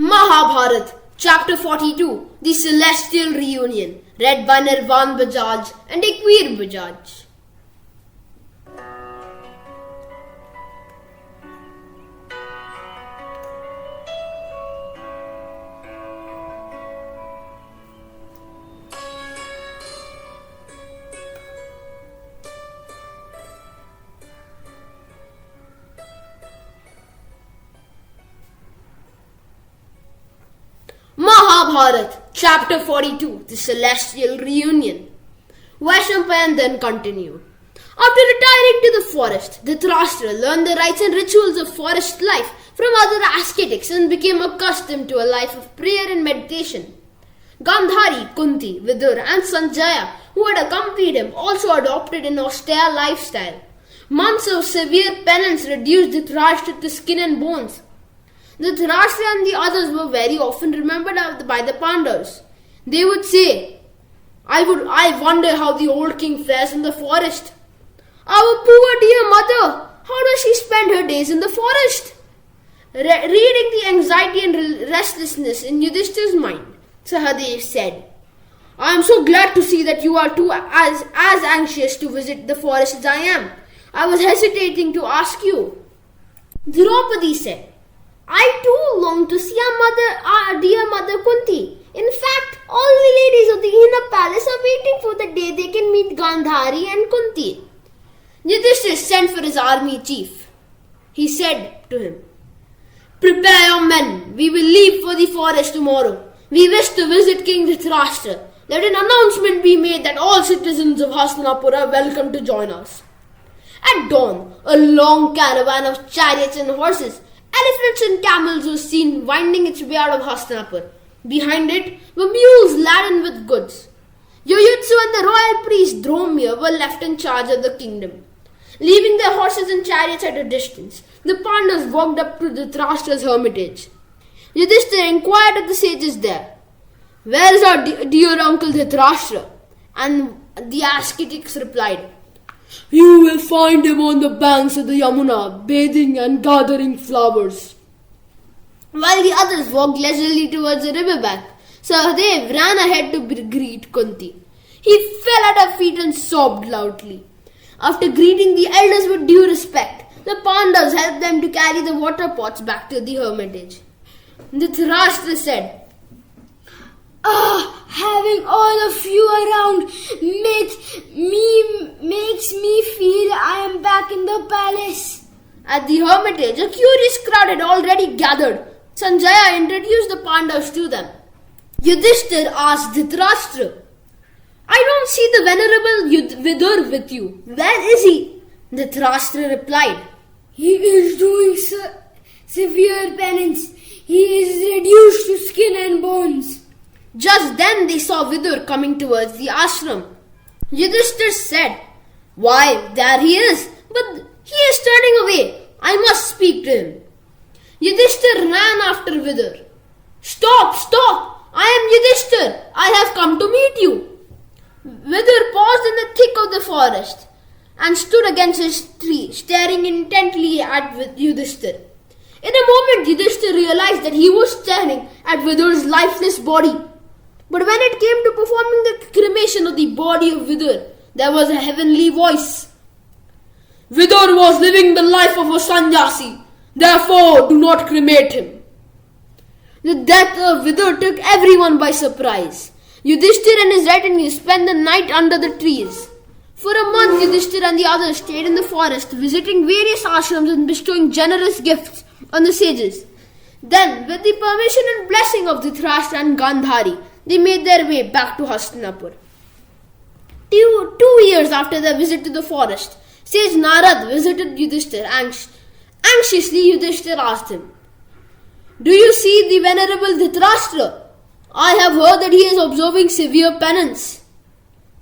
Mahabharata, Chapter 42, The Celestial Reunion, read by Nirvan Bajaj and Ekveer Bajaj. Mahabharata, Chapter 42, The Celestial Reunion. Vaishampayan then continued. After retiring to the forest, Dhritarashtra learned the rites and rituals of forest life from other ascetics and became accustomed to a life of prayer and meditation. Gandhari, Kunti, Vidur and Sanjaya, who had accompanied him, also adopted an austere lifestyle. Months of severe penance reduced Dhritarashtra to skin and bones. Dhritarashtra and the others were very often remembered by the Pandavas. They would say, I wonder how the old king fares in the forest. Our poor dear mother, how does she spend her days in the forest? Reading the anxiety and restlessness in Yudhishthir's mind, Sahadev said, I am so glad to see that you are too as anxious to visit the forest as I am. I was hesitating to ask you. Draupadi said, I too long to see our dear mother Kunti. In fact, all the ladies of the inner palace are waiting for the day they can meet Gandhari and Kunti. Yudhishthir sent for his army chief. He said to him, Prepare your men. We will leave for the forest tomorrow. We wish to visit King Dhritarashtra. Let an announcement be made that all citizens of Hastinapur are welcome to join us. At dawn, a long caravan of chariots and horses, elephants and camels was seen winding its way out of Hastinapur. Behind it were mules laden with goods. Yuyutsu and the royal priest Dromir were left in charge of the kingdom. Leaving their horses and chariots at a distance, the Pandavas walked up to Dhritarashtra's hermitage. Yudhishthira inquired of the sages there, Where is our dear uncle Dhritarashtra? And the ascetics replied, You will find him on the banks of the Yamuna, bathing and gathering flowers. While the others walked leisurely towards the riverbank, Sahadev ran ahead to greet Kunti. He fell at her feet and sobbed loudly. After greeting the elders with due respect, the Pandavas helped them to carry the water pots back to the hermitage. Dhritarashtra said, Having all of you around makes me feel I am back in the palace. At the hermitage, a curious crowd had already gathered. Sanjaya introduced the Pandavas to them. Yudhishthir asked Dhritarashtra, I don't see the venerable Vidur with you. Where is he? Dhritarashtra replied, He is doing severe penance. He is reduced to skin and bones. Just then they saw Vidur coming towards the ashram. Yudhishthir said, Why, there he is, but he is turning away. I must speak to him. Yudhishthir ran after Vidur. Stop! I am Yudhishthir. I have come to meet you. Vidur paused in the thick of the forest and stood against his tree, staring intently at Yudhishthir. In a moment, Yudhishthir realized that he was staring at Vidur's lifeless body. But when it came to performing the cremation of the body of Vidur, there was a heavenly voice. Vidur was living the life of a sannyasi. Therefore, do not cremate him. The death of Vidur took everyone by surprise. Yudhishthir and his retinue spent the night under the trees. For a month, Yudhishthir and the others stayed in the forest, visiting various ashrams and bestowing generous gifts on the sages. Then, with the permission and blessing of Dhritarashtra and Gandhari, they made their way back to Hastinapur. 2 years after their visit to the forest, sage Narad visited Yudhishthir. Anxiously, Yudhishthir asked him, Do you see the venerable Dhritarashtra? I have heard that he is observing severe penance.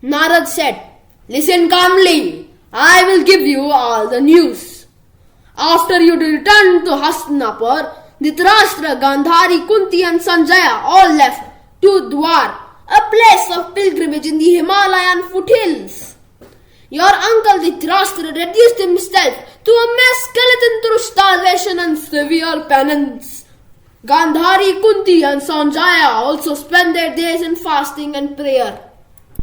Narad said, Listen calmly. I will give you all the news. After you returned to Hastinapur, Dhritarashtra, Gandhari, Kunti and Sanjaya all left to Dwar, a place of pilgrimage in the Himalayan foothills. Your uncle Dhritarashtra reduced himself to a mere skeleton through starvation and severe penance. Gandhari, Kunti and Sanjaya also spent their days in fasting and prayer.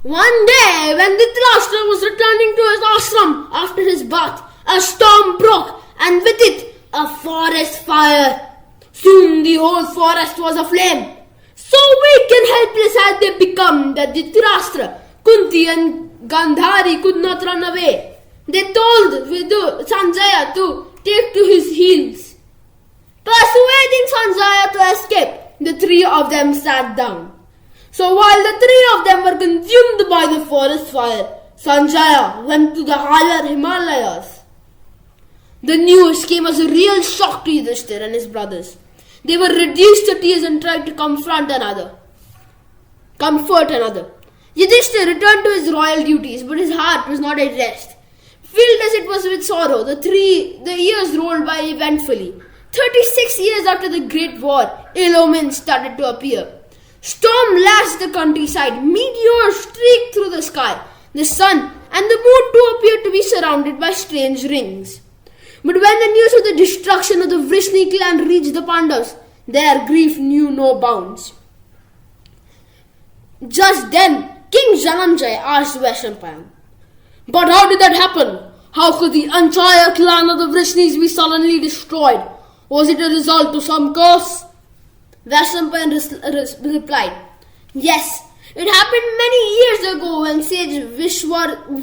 One day, when Dhritarashtra was returning to his ashram after his bath, a storm broke, and with it, a forest fire. Soon the whole forest was aflame. So weak and helpless had they become that Dhritarashtra, Kunti and Gandhari could not run away. They told Sanjaya to take to his heels. Persuading Sanjaya to escape, the three of them sat down. So while the three of them were consumed by the forest fire, Sanjaya went to the higher Himalayas. The news came as a real shock to Yudhishthira and his brothers. They were reduced to tears and tried to comfort another. Yudhishthira returned to his royal duties, but his heart was not at rest. Filled as it was with sorrow, the years rolled by eventfully. 36 years after the Great War, ill omens started to appear. Storm lashed the countryside, meteors streaked through the sky. The sun and the moon too appeared to be surrounded by strange rings. But when the news of the destruction of the Vrishni clan reached the Pandavas, their grief knew no bounds. Just then, King Janamjaya asked Vaishampayan, "But how did that happen? How could the entire clan of the Vrishnis be suddenly destroyed? Was it a result of some curse?" Vaishampayan replied, "Yes, it happened many years ago when sage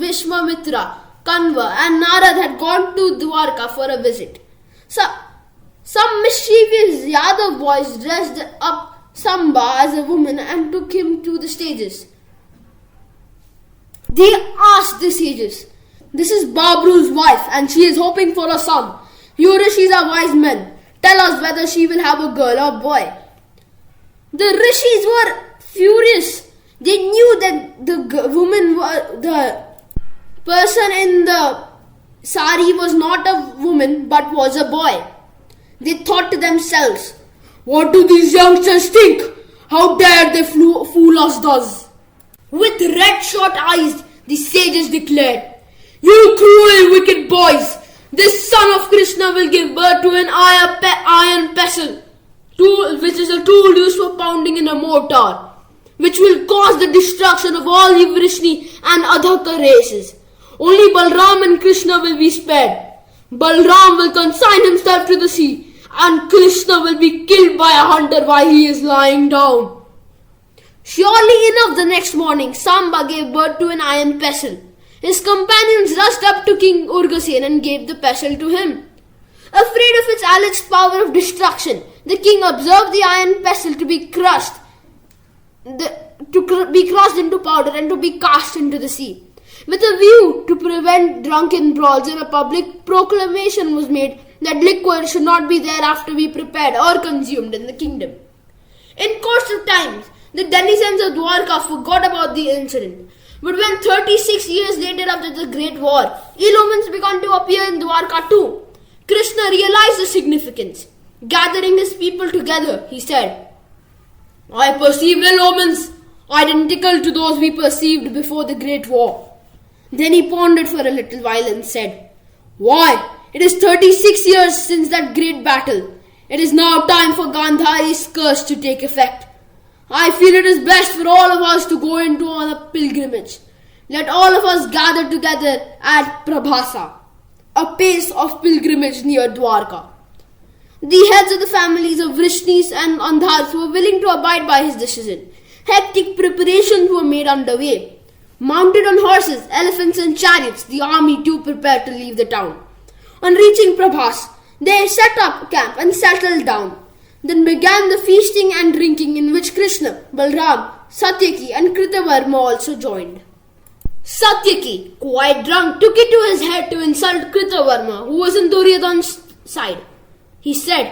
Vishwamitra, Kanva and Narad had gone to Dwarka for a visit. Some mischievous Yadav boys dressed up Samba as a woman and took him to the stages. They asked the sages, 'This is Babru's wife and she is hoping for a son. You rishis are wise men. Tell us whether she will have a girl or boy.' The rishis were furious. They knew that the person in the sari was not a woman but was a boy. They thought to themselves, 'What do these youngsters think? How dare they fool us thus?' With red-shot eyes, the sages declared, 'You cruel, wicked boys! This son of Krishna will give birth to an iron pestle, which is a tool used for pounding in a mortar, which will cause the destruction of all the Vrishni and Adhaka races. Only Balram and Krishna will be spared. Balram will consign himself to the sea, and Krishna will be killed by a hunter while he is lying down.' Surely enough, the next morning, Samba gave birth to an iron pestle. His companions rushed up to King Urgasen and gave the pestle to him. Afraid of its alleged power of destruction, the king observed the iron pestle to be crushed into powder and to be cast into the sea. With a view to prevent drunken brawls, a public proclamation was made that liquor should not be thereafter be prepared or consumed in the kingdom. In course of time, the denizens of Dwarka forgot about the incident. But when 36 years later after the Great War, ill omens began to appear in Dwarka too, Krishna realized the significance. Gathering his people together, he said, "I perceive ill omens, identical to those we perceived before the Great War." Then he pondered for a little while and said, "Why, it is 36 years since that great battle. It is now time for Gandhari's curse to take effect. I feel it is best for all of us to go into on a pilgrimage. Let all of us gather together at Prabhasa, a place of pilgrimage near Dwarka." The heads of the families of Vrishnis and Andhars were willing to abide by his decision. Hectic preparations were made underway. Mounted on horses, elephants and chariots, the army too prepared to leave the town. On reaching Prabhas, they set up camp and settled down. Then began the feasting and drinking in which Krishna, Balram, Satyaki and Kritavarma also joined. Satyaki, quite drunk, took it to his head to insult Kritavarma, who was in Duryodhana's side. He said,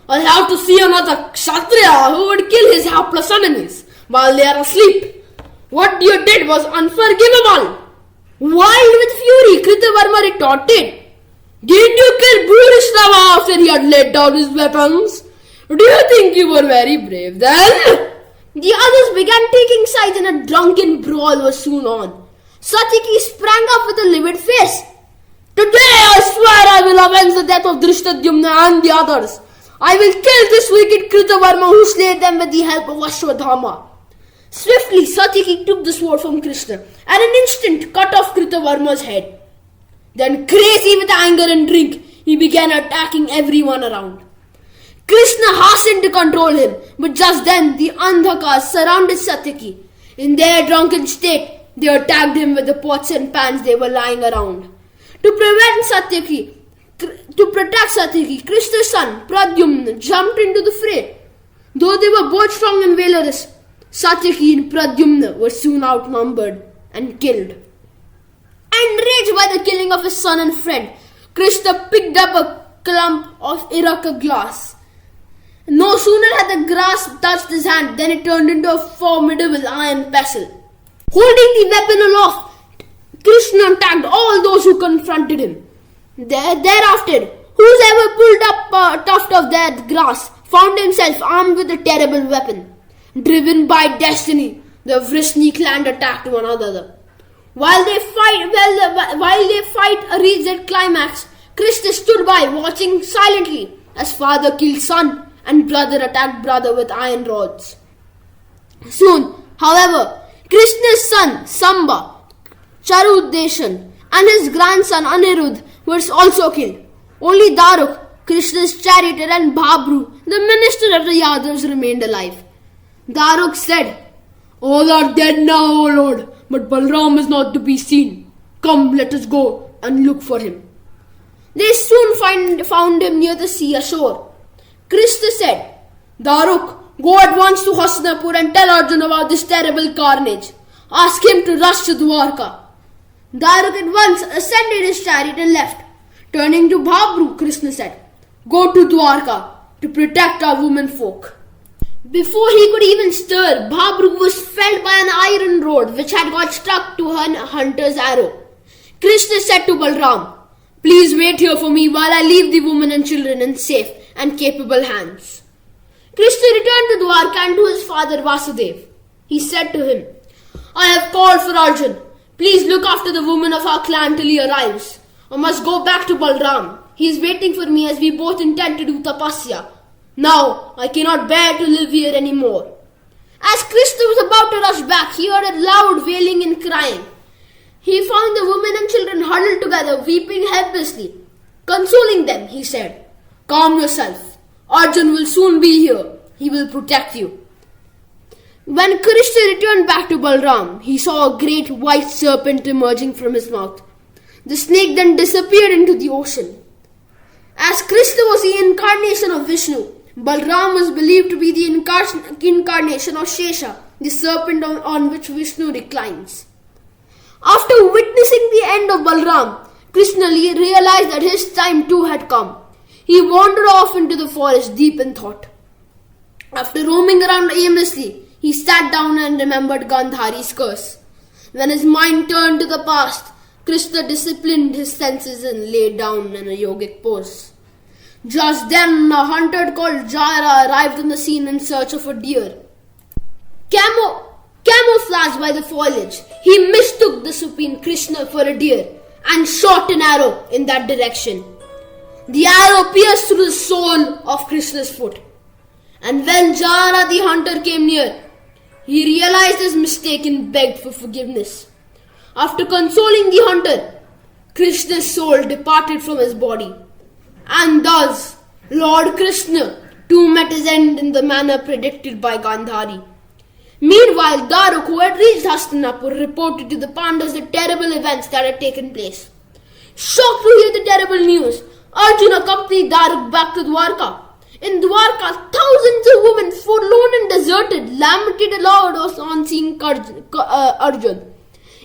"I'll have to see another Kshatriya who would kill his helpless enemies while they are asleep. What you did was unforgivable." Wild with fury, Kritavarma retorted, "Didn't you kill Bhurishrava after he had laid down his weapons? Do you think you were very brave then?" The others began taking sides and a drunken brawl was soon on. Satyaki sprang up with a livid face. "Today I swear I will avenge the death of Drishtadyumna and the others. I will kill this wicked Kritavarma who slayed them with the help of Ashwadhama. Swiftly, Satyaki took the sword from Krishna and in an instant cut off Kritavarma's head. Then, crazy with anger and drink, he began attacking everyone around. Krishna hastened to control him, but just then the Andhakas surrounded Satyaki. In their drunken state, they attacked him with the pots and pans they were lying around. To protect Satyaki, Krishna's son, Pradyumna, jumped into the fray. Though they were both strong and valorous, Satyaki and Pradyumna were soon outnumbered and killed. Enraged by the killing of his son and friend, Krishna picked up a clump of Iraka glass. No sooner had the grass touched his hand than it turned into a formidable iron pestle. Holding the weapon aloft, Krishna attacked all those who confronted him. Thereafter, whoever pulled up a tuft of that grass found himself armed with a terrible weapon. Driven by destiny, the Vrishni clan attacked one another. While their fight reached their climax, Krishna stood by watching silently as father killed son and brother attacked brother with iron rods. Soon, however, Krishna's son Samba, Charudeshan and his grandson Anirudh were also killed. Only Daruk, Krishna's charioteer, and Bhabru, the minister of the Yadavas, remained alive. Daruk said, "All are dead now, O Lord, but Balram is not to be seen. Come, let us go and look for him." They soon found him near the sea ashore. Krishna said, "Daruk, go at once to Hastinapur and tell Arjuna about this terrible carnage. Ask him to rush to Dwarka." Daruk at once ascended his chariot and left. Turning to Bhabru, Krishna said, "Go to Dwarka to protect our women folk." Before he could even stir, Bhabru was felled by an iron rod which had got stuck to a hunter's arrow. Krishna said to Balram, "Please wait here for me while I leave the women and children in safe and capable hands." Krishna returned to Dwarka and to his father Vasudev. He said to him, "I have called for Arjun. Please look after the women of our clan till he arrives. I must go back to Balram. He is waiting for me as we both intend to do tapasya. Now I cannot bear to live here anymore." As Krishna was about to rush back, he heard a loud wailing and crying. He found the women and children huddled together, weeping helplessly. Consoling them, he said, "Calm yourself. Arjun will soon be here. He will protect you." When Krishna returned back to Balram, he saw a great white serpent emerging from his mouth. The snake then disappeared into the ocean. As Krishna was the incarnation of Vishnu, Balram was believed to be the incarnation of Shesha, the serpent on which Vishnu reclines. After witnessing the end of Balram, Krishna realized that his time too had come. He wandered off into the forest deep in thought. After roaming around aimlessly, he sat down and remembered Gandhari's curse. When his mind turned to the past, Krishna disciplined his senses and lay down in a yogic pose. Just then, a hunter called Jara arrived on the scene in search of a deer. Camouflaged by the foliage, he mistook the supine Krishna for a deer and shot an arrow in that direction. The arrow pierced through the sole of Krishna's foot. And when Jara the hunter came near, he realized his mistake and begged for forgiveness. After consoling the hunter, Krishna's soul departed from his body. And thus, Lord Krishna too met his end in the manner predicted by Gandhari. Meanwhile, Daruk, who had reached Hastinapur, reported to the Pandavas the terrible events that had taken place. Shocked to hear the terrible news, Arjuna accompanied Daruk back to Dwarka. In Dwarka, thousands of women, forlorn and deserted, lamented aloud on seeing Arjun.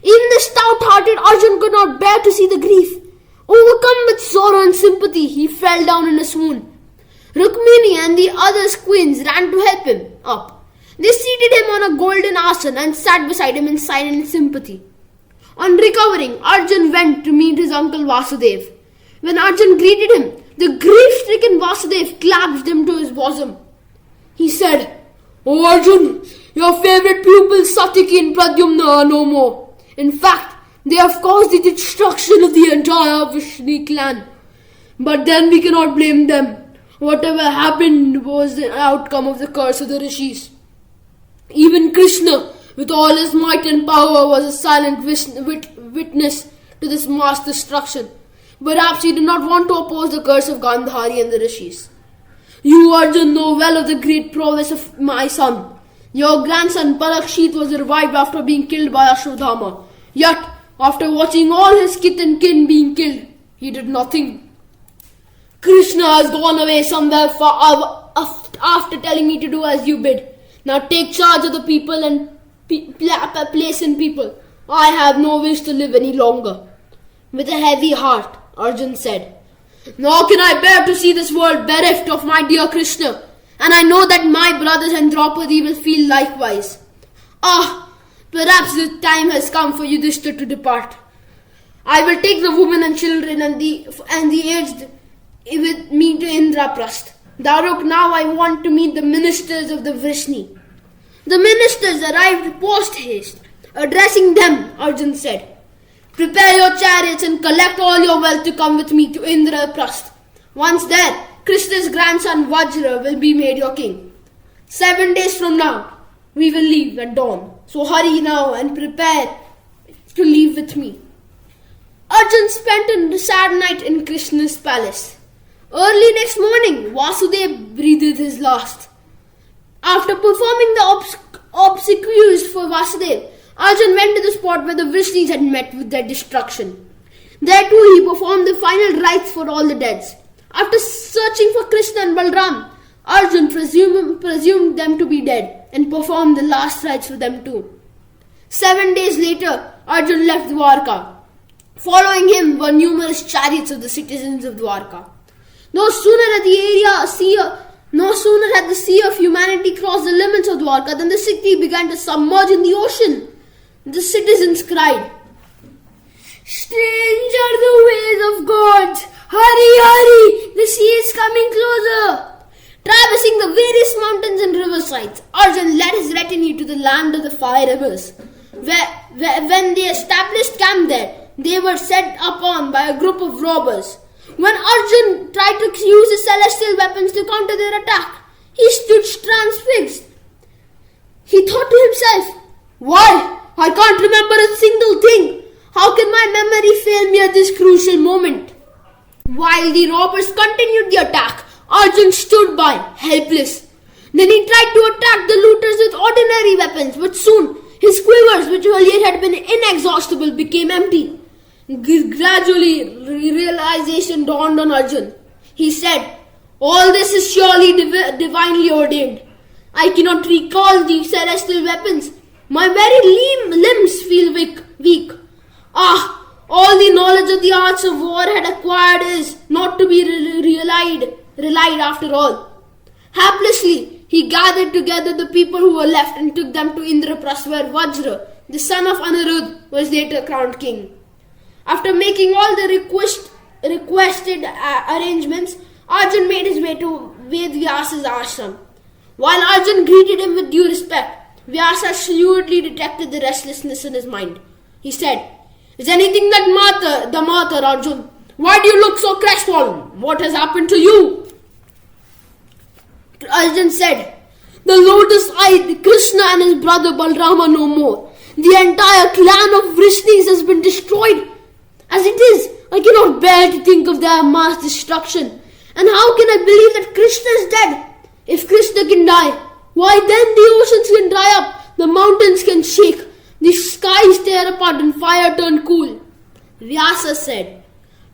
Even the stout-hearted Arjun could not bear to see the grief. Overcome with sorrow and sympathy, he fell down in a swoon. Rukmini and the other queens ran to help him up. They seated him on a golden asana and sat beside him in silent sympathy. On recovering, Arjun went to meet his uncle Vasudev. When Arjun greeted him, the grief-stricken Vasudev clasped him to his bosom. He said, "O Arjun, your favorite pupils Satyaki and Pradyumna are no more. In fact, they have caused the destruction of the entire Vrishni clan. But then we cannot blame them. Whatever happened was the outcome of the curse of the rishis. Even Krishna, with all his might and power, was a silent witness to this mass destruction. Perhaps he did not want to oppose the curse of Gandhari and the rishis. You, Arjun, know well of the great prowess of my son. Your grandson Parikshit was revived after being killed by Ashwadhama. Yet, after watching all his kith and kin being killed, he did nothing. Krishna has gone away somewhere far after telling me to do as you bid. Now take charge of the people and place in people. I have no wish to live any longer. With a heavy heart, Arjun said, Nor can I bear to see this world bereft of my dear Krishna, and I know that my brothers and Draupadi will feel likewise. Perhaps the time has come for Yudhishthira to depart. I will take the women and children and the aged with me to Indraprasth. Daruk, now I want to meet the ministers of the Vrishni. The ministers arrived post-haste. Addressing them, Arjun said, Prepare your chariots and collect all your wealth to come with me to Indraprasth. Once there, Krishna's grandson Vajra will be made your king. 7 days from now, we will leave at dawn. So hurry now and prepare to leave with me. Arjun spent a sad night in Krishna's palace. Early next morning, Vasudeva breathed his last. After performing the obsequies for Vasudeva, Arjun went to the spot where the Vrishnis had met with their destruction. There too he performed the final rites for all the deads. After searching for Krishna and Balram, Arjun presumed them to be dead and performed the last rites for them too. 7 days later, Arjun left Dwarka. Following him were numerous chariots of the citizens of Dwarka. No sooner had the sea of humanity crossed the limits of Dwarka than the city began to submerge in the ocean. The citizens cried, Strange are the ways of God! Hurry, hurry! The sea is coming closer! Traversing the various mountains and riversides, Arjun led his retinue to the land of the five rivers. When they established camp there, they were set upon by a group of robbers. When Arjun tried to use his celestial weapons to counter their attack, he stood transfixed. He thought to himself, Why? I can't remember a single thing. How can my memory fail me at this crucial moment? While the robbers continued the attack, Arjun stood by, helpless. Then he tried to attack the looters with ordinary weapons, but soon his quivers, which earlier had been inexhaustible, became empty. Gradually, realization dawned on Arjun. He said, All this is surely divinely ordained. I cannot recall the celestial weapons. My very limbs feel weak. All the knowledge of the arts of war had acquired is not to be relied after all. Haplessly, he gathered together the people who were left and took them to Indraprasth, where Vajra, the son of Anirudh, was later crowned king. After making all the requested arrangements, Arjun made his way to Vedvyasa's ashram. While Arjun greeted him with due respect, Vyasa shrewdly detected the restlessness in his mind. He said, Is anything the matter, Arjun? Why do you look so crestfallen? What has happened to you? Arjun said, The lotus-eyed Krishna and his brother Balrama no more. The entire clan of Vrishnis has been destroyed. As it is, I cannot bear to think of their mass destruction. And how can I believe that Krishna is dead? If Krishna can die, why then the oceans can dry up, the mountains can shake, the skies tear apart and fire turn cool. Vyasa said,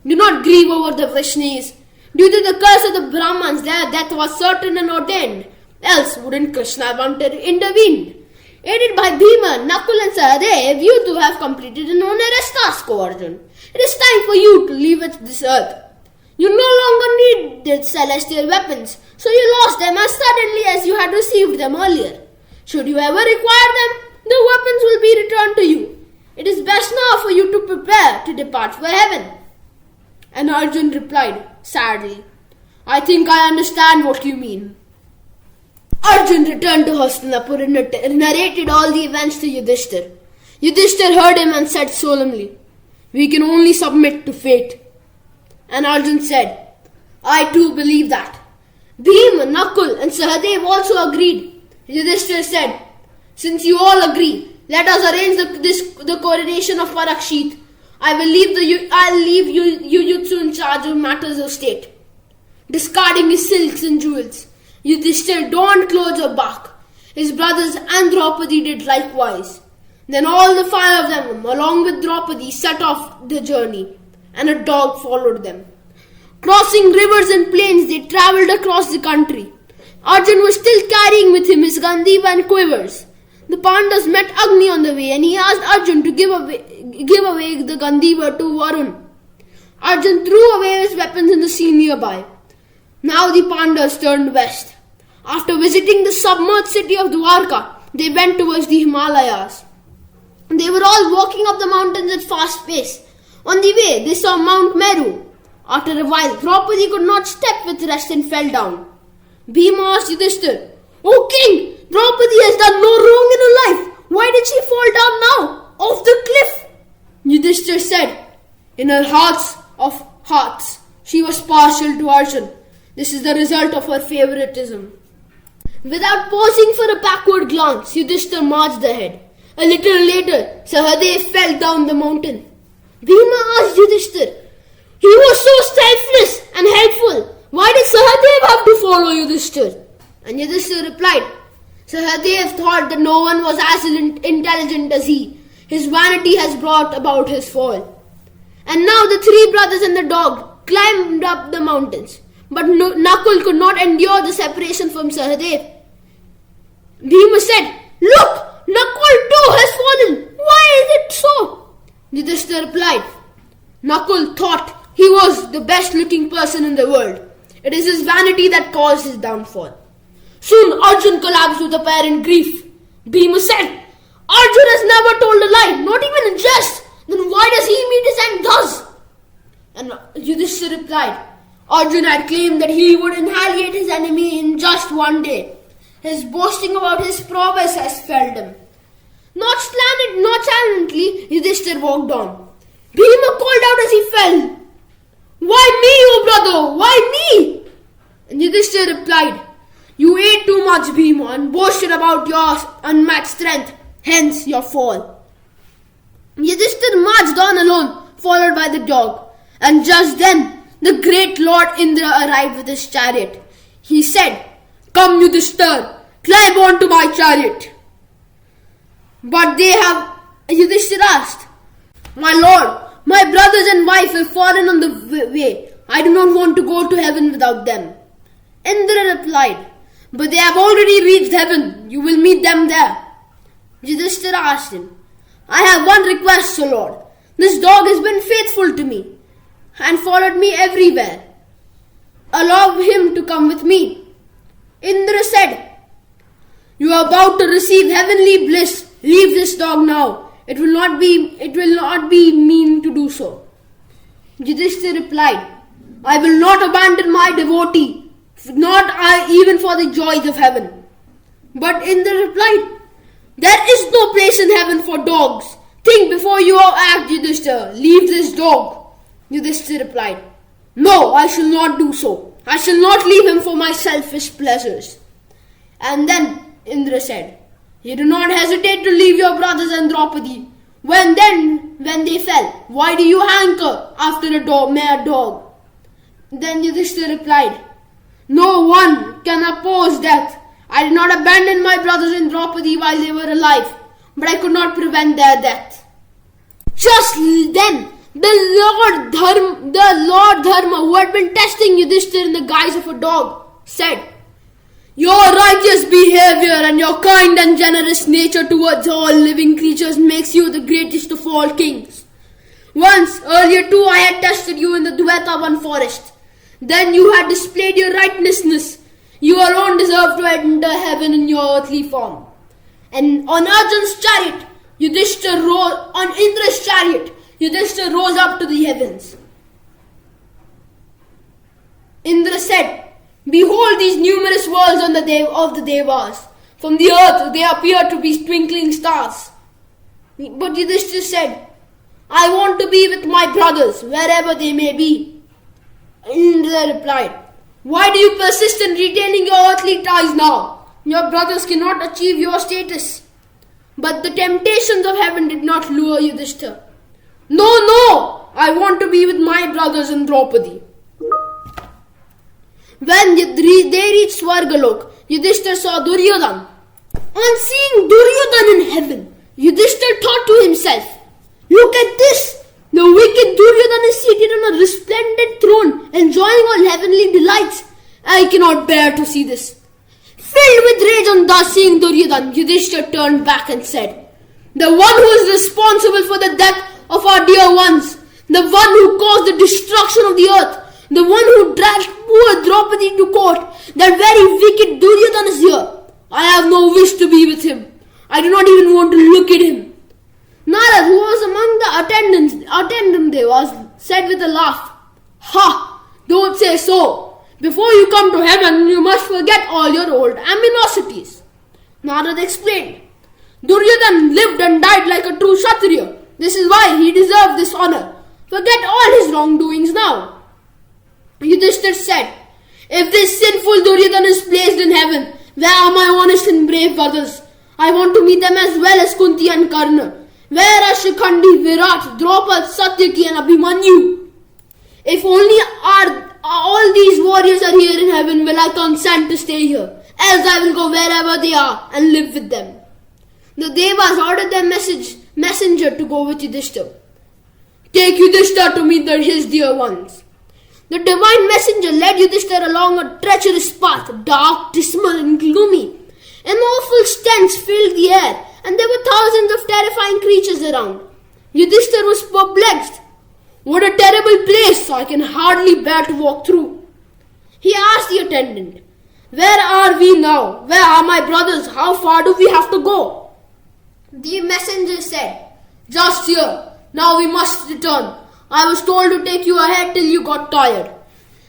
Do not grieve over the Vrishnis. Due to the curse of the Brahmans, their death was certain and ordained. Else wouldn't Krishna want to intervene? Aided by Bhima, Nakul and Sahadev, you two have completed an onerous task, O Arjun. It is time for you to leave this earth. You no longer need the celestial weapons, so you lost them as suddenly as you had received them earlier. Should you ever require them, the weapons will be returned to you. It is best now for you to prepare to depart for heaven. And Arjun replied sadly, I think I understand what you mean. Arjun returned to Hastinapur and narrated all the events to Yudhishthira. Yudhishthira heard him and said solemnly, We can only submit to fate. And Arjun said, I too believe that. Bhima, Nakul and Sahadev also agreed. Yudhishthira said, "Since you all agree, let us arrange the coronation of Parikshit. I'll leave Yuyutsu in charge of matters of state." Discarding his silks and jewels, Yudhishthira donned clothes of bark. His brothers and Draupadi did likewise. Then all the 5 of them, along with Draupadi, set off the journey, and a dog followed them. Crossing rivers and plains, they travelled across the country. Arjun was still carrying with him his Gandiva and quivers. The Pandavas met Agni on the way, and he asked Arjun to give away the Gandiva to Varun. Arjun threw away his weapons in the sea nearby. Now the Pandavas turned west. After visiting the submerged city of Dwarka, they went towards the Himalayas. They were all walking up the mountains at fast pace. On the way, they saw Mount Meru. After a while, Draupadi could not step with rest and fell down. Bhima asked Yudhishthira, "O king, Draupadi has done no wrong in her life. Why did she fall down now, off the cliff?" Yudhishthira said, "In her hearts of hearts, she was partial to Arjun. This is the result of her favoritism." Without pausing for a backward glance, Yudhishthira marched ahead. A little later, Sahadev fell down the mountain. Bhima asked Yudhishthira, "He was so selfless and helpful. Why did Sahadev have to follow Yudhishthira?" And Yudhishthira replied, "Sahadev thought that no one was as intelligent as he. His vanity has brought about his fall." And now the 3 brothers and the dog climbed up the mountains. But Nakul could not endure the separation from Sahadev. Bhima said, "Look, Nakul too has fallen. Why is it so?" Yudhishthira replied, "Nakul thought he was the best looking person in the world. It is his vanity that caused his downfall." Soon Arjun collapsed with apparent grief. Bhima said, "Arjun has never told a lie, not even in jest. Then why does he meet his end thus?" And Yudhishthira replied, "Arjun had claimed that he would annihilate his enemy in just one day. His boasting about his prowess has felled him." Nonchalantly, Yudhishthira walked on. Bhima called out as he fell, "Why me, O brother? Why me?" And Yudhishthira replied, "You ate too much, Bhima, and boasted about your unmatched strength, hence your fall." Yudhishthira marched on alone, followed by the dog. And just then, the great Lord Indra arrived with his chariot. He said, "Come, Yudhishthira, climb onto my chariot." But Yudhishthira asked, "My lord, my brothers and wife have fallen on the way. I do not want to go to heaven without them." Indra replied, "But they have already reached heaven. You will meet them there." Yudhishthira asked him, "I have one request, O Lord. This dog has been faithful to me and followed me everywhere. Allow him to come with me." Indra said, "You are about to receive heavenly bliss. Leave this dog now. It will not be mean to do so." Yudhishthira replied, "I will not abandon my devotee, not even for the joys of heaven." But Indra replied, "There is no place in heaven for dogs. Think before you act, Yudhishthira. Leave this dog." Yudhishthira replied, "No, I shall not do so. I shall not leave him for my selfish pleasures." And then Indra said, "You do not hesitate to leave your brothers and Draupadi. When they fell, why do you hanker after a mere dog?" Then Yudhishthira replied, "No one can oppose death. I did not abandon my brothers and Draupadi while they were alive, but I could not prevent their death." Just then, the Lord Dharma, who had been testing Yudhishthira in the guise of a dog, said, "Your righteous behavior and your kind and generous nature towards all living creatures makes you the greatest of all kings. Once, earlier too, I had tested you in the Dwaitavan forest. Then you had displayed your righteousness. You alone deserve to enter heaven in your earthly form." And on Arjun's chariot, on Indra's chariot, Yudhishthira rose up to the heavens. Indra said, "Behold these numerous worlds of the Devas. From the earth they appear to be twinkling stars." But Yudhishthira said, "I want to be with my brothers, wherever they may be." Indra replied, Why do you persist in retaining your earthly ties now? Your brothers cannot achieve your status. But the temptations of heaven did not lure Yudhishthira. No, I want to be with my brothers in Draupadi. When they reached Svargalok, Yudhishthira saw Duryodhana. On seeing Duryodhana in heaven, Yudhishthira thought to himself, look at this! The wicked Duryodhana is seated on a resplendent throne, enjoying all heavenly delights. I cannot bear to see this. Filled with rage on thus seeing Duryodhana, Yudhishthira turned back and said, the one who is responsible for the death of our dear ones, the one who caused the destruction of the earth, the one who dragged poor Draupadi to court, that very wicked Duryodhana is here. I have no wish to be with him. I do not even want to look at him. Narad, who was among the attendant devas, said with a laugh, Ha! Don't say so. Before you come to heaven, you must forget all your old animosities. Narad explained, Duryodhana lived and died like a true Kshatriya. This is why he deserved this honor. Forget all his wrongdoings now. Yudhishthira said, if this sinful Duryodhana is placed in heaven, where are my honest and brave brothers? I want to meet them as well as Kunti and Karna. Where are Shikhandi, Virat, Draupad, Satyaki and Abhimanyu? If only all these warriors are here in heaven, will I consent to stay here. Else I will go wherever they are and live with them. The Devas ordered their messenger to go with Yudhishthira. Take Yudhishthira to meet his dear ones. The divine messenger led Yudhishthira along a treacherous path, dark, dismal and gloomy. An awful stench filled the air, and there were thousands of terrifying creatures around. Yudhishthira was perplexed. What a terrible place! I can hardly bear to walk through. He asked the attendant, where are we now? Where are my brothers? How far do we have to go? The messenger said, just here. Now we must return. I was told to take you ahead till you got tired.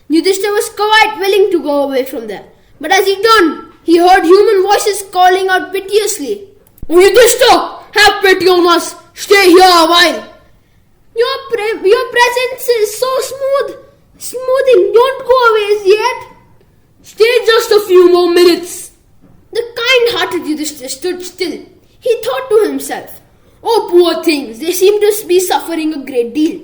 Yudhishthira was quite willing to go away from there. But as he turned, he heard human voices calling out piteously, Oh Yudhishthira, have pity on us. Stay here a while. Your presence is so smoothing. Don't go away as yet. Stay just a few more minutes. The kind-hearted Yudhishthira stood still. He thought to himself, oh poor things, they seem to be suffering a great deal.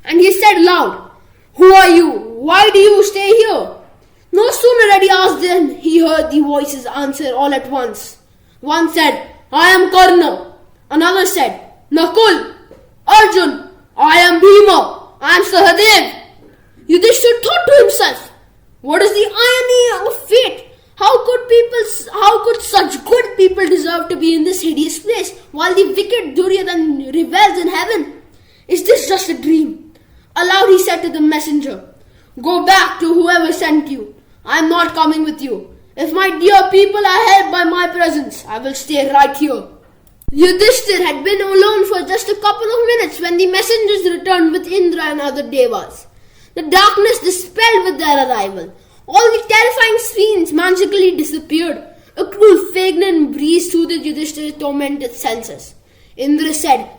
And he said aloud, who are you? Why do you stay here? No sooner had he asked than he heard the voices answer all at once. One said, I am Karna. Another said, Nakul, Arjun, I am Bhima, I am Sahadev. Yudhishthira thought to himself, what is the irony of fate? How could such good people deserve to be in this hideous place, while the wicked Duryodhana revels in heaven? Is this just a dream? Aloud he said to the messenger, go back to whoever sent you. I am not coming with you. If my dear people are helped by my presence, I will stay right here. Yudhishthira had been alone for just a couple of minutes when the messengers returned with Indra and other devas. The darkness dispelled with their arrival. All the terrifying scenes magically disappeared. A cool, fragrant breeze soothed Yudhishthira's tormented senses. Indra said,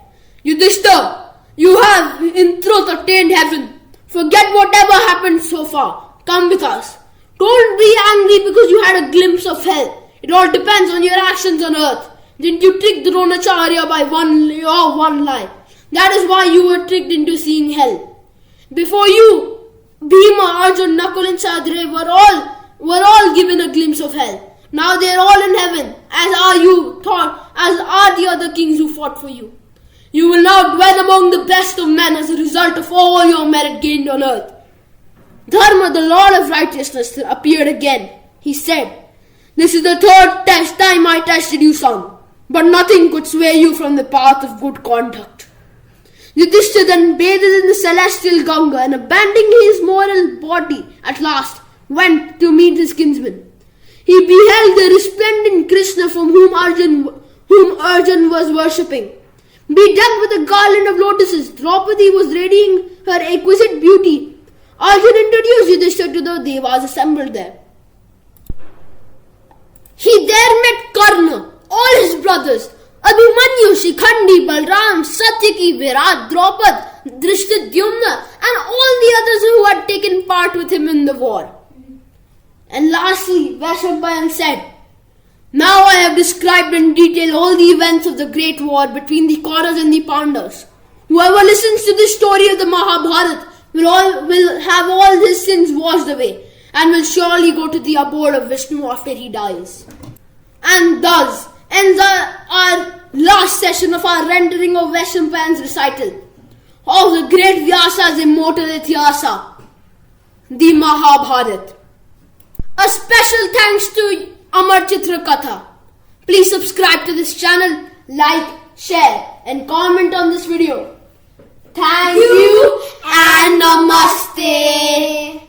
Yudhishthira, you have in truth attained heaven. Forget whatever happened so far. Come with us. Don't be angry because you had a glimpse of hell. It all depends on your actions on earth. Didn't you trick Dronacharya by one lie? That is why you were tricked into seeing hell. Before you, Bhima, Arjun, Nakul and Sahadev were all given a glimpse of hell. Now they are all in heaven, as are the other kings who fought for you. You will now dwell among the best of men as a result of all your merit gained on earth. Dharma, the Lord of righteousness, appeared again. He said, this is the third time I tested you, son, but nothing could sway you from the path of good conduct. Yudhishthira then bathed in the celestial Ganga and abandoning his moral body, at last went to meet his kinsman. He beheld the resplendent Krishna from whom Arjun was worshipping. Bedecked with a garland of lotuses, Draupadi was radiating her exquisite beauty. Arjun introduced Yudhishthira to the devas assembled there. He there met Karna, all his brothers, Abhimanyu, Shikhandi, Balram, Satyaki, Virat, Draupad, Drishtadyumna, and all the others who had taken part with him in the war. And lastly, Vaishampayan said, "Now I have described in detail all the events of the great war between the Kauravas and the Pandavas. Whoever listens to this story of the Mahabharata will have all his sins washed away and will surely go to the abode of Vishnu after he dies." And thus ends our last session of our rendering of Vaishampayan's recital of the great Vyasa's immortal Ityasa, the Mahabharata. A special thanks to Amar Chitra Katha. Please subscribe to this channel, like, share and comment on this video. Thank you and Namaste.